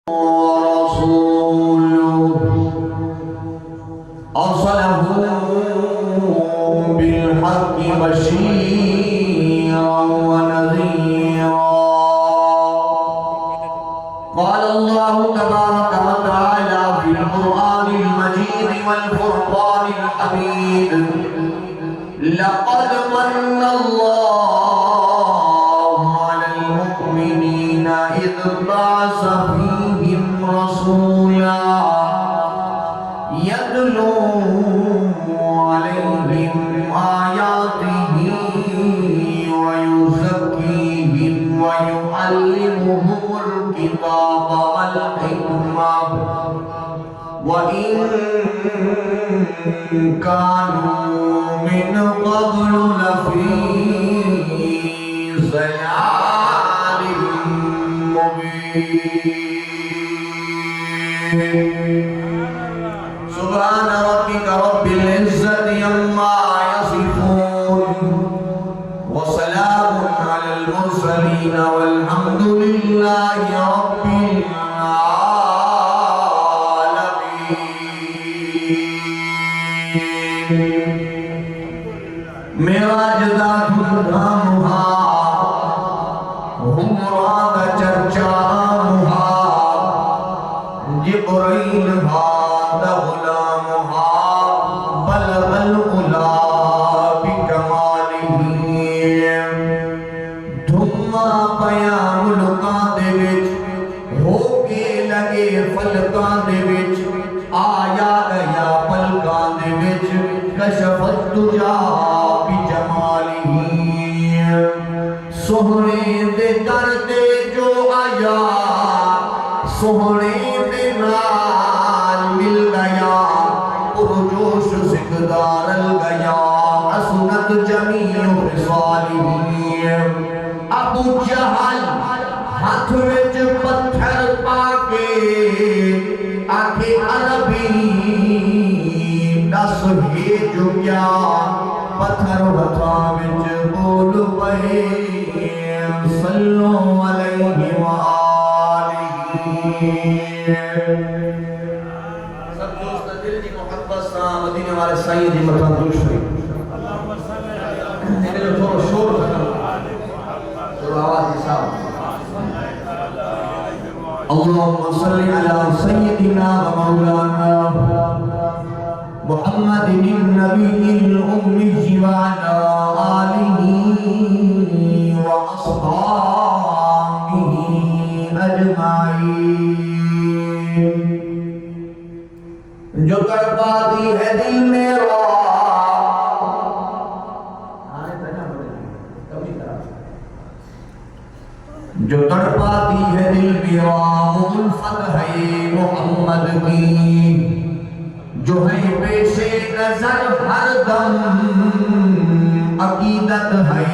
ورسوله أرسله بالحق بشيرا ونذيرا. قال الله تبارك وتعالى في القرآن المجيد والفرقان الحميد: لقد من الله على المؤمنين إذ بعث فيهم رسولا يتلو عليهم آياته ويزكيهم ويعلمهم الكتاب والحكمة وإن كانوا من قبل لفي ضلال مبين. سبحان ربك رب العزة عما يصفون وسلام على المرسلين والحمد لله رب العالمين. معراج دا دھامہا عمرہ دا چرچا مہا جبرائیل بھاد غلامہا بلغ العلا بکمالہ. دھما پیا ملکاں دے وچ ہو کے لگے فلکاں دے وچ آیا گیا پلکاں دے وچ کشف الدجا بجمالہ. سوہنے دے در دے جو آیا سوہنے دے نال مل گیا پرجوش سکدار گیا حسنت جمیع خصالہ. ابو جہل ہاتھ وچ پتھر پاکے آکھے عربی دس ہے جو کیا پتھر ہتھاں وچ بول پئے صلو علیہ وآلہ. سب دوست دل دی محبت سان مدینے والے سائیں دی مطلب درود شریف میرے تھوڑا شور تھوڑا آواز کے ساتھ. اللهم صل على سيدنا ومولانا محمد النبي الأمي وعلى آله وأصحابه أجمعين. جو تڑپاتی ہے دل میرا جو تڑپاتی ہے دل میرا الفت ہے محمد کی جو ہے پیش نظر ہر دم عقیدت ہے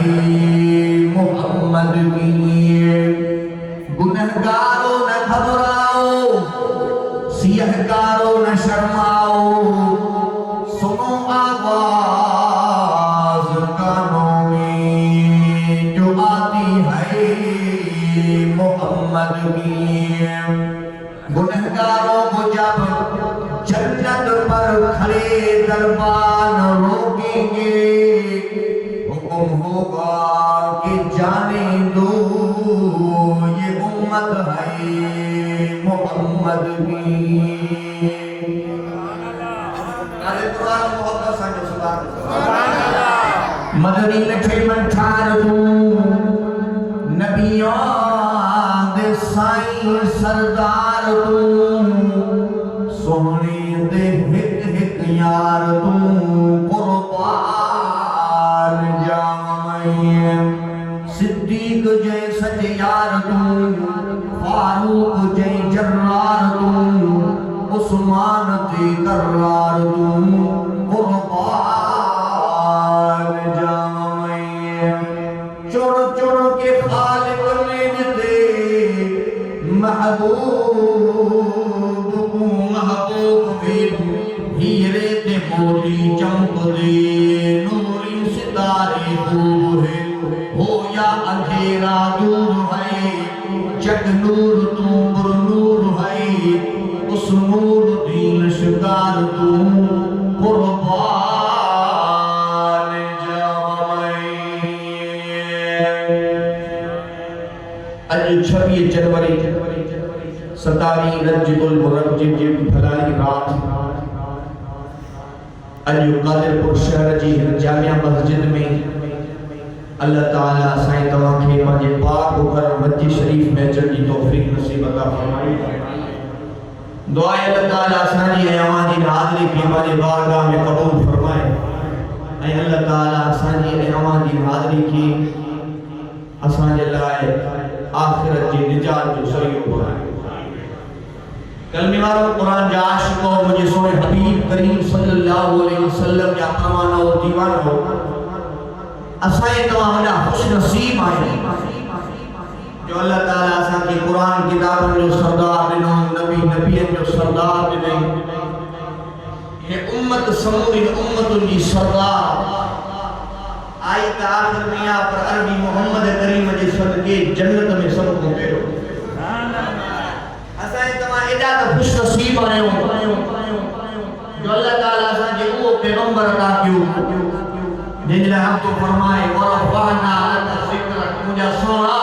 محمد کی. گنہگاروں نہ گھبراؤ سیہکاروں نہ شرماؤ سنو آواز کانوں میں جو آتی ہے محمد کی. گنہگاروں کو جب جنت پر کھڑے دربان روکیں گے حکم ہوگا کہ جانے دو یہ امت ہے محمد کی. قرآن محبت سانجو سبحان اللہ. مدنی لکھے من ٹھار دوں نبیان دے سائیں سردار دوں سونے دے ہک ہک یار دوں قربان جامعین. صدیق جے سچ یار دوں فاروق جے جرار دوں عثمان دے کرار دوں قربان جامعین. چڑ چڑ کے خالق نے دے محبوب محبوب ویر ہیرے تے مولی چمک دے نوری ستارے خوب ہے ہو یا اندھیرا دور ہے جگ نور تو نور ہے ستاری رجب المرجب جب بھلائی رات علی قادر پور شہر جی جامعہ مسجد میں اللہ تعالیٰ سائیں تمام کے مجھے پاک ہو کر مسجد شریف میں چڑھی توفیق نصیب عطا فرمائی دعائے اللہ تعالیٰ سانی ایوان جی حاضری کی مجھے بارگاہ میں قبول فرمائے اے اللہ تعالیٰ سانی ایوان جی حاضری کی اسان جلائے آخرت جی نجات جو سریعو بنائے کلمی وارو قرآن جا عاشق ہو مجھے سوئے حبیب کریم صلی اللہ علیہ وسلم جا پرمانہ و دیوان ہو اسائے تمام جا خوش نصیب آئے جو اللہ تعالیٰ اسان کی قرآن کتابن جو سردار دنوں نبی نبیت جو سردار دنیں یہ امت سموری امت جی سردار آئی تا آخر میں آپ پر عربی محمد کریم جی صدقے جنت میں سب کو پیرو اسائے تمام اجازت خوش نصیب آئے ہوں جو اللہ تعالیٰ اسان جی وہ پیغمبر عطا کیوں جن لئے ہم تو فرمائے ورفعنا لک ذکرک مجھا سونا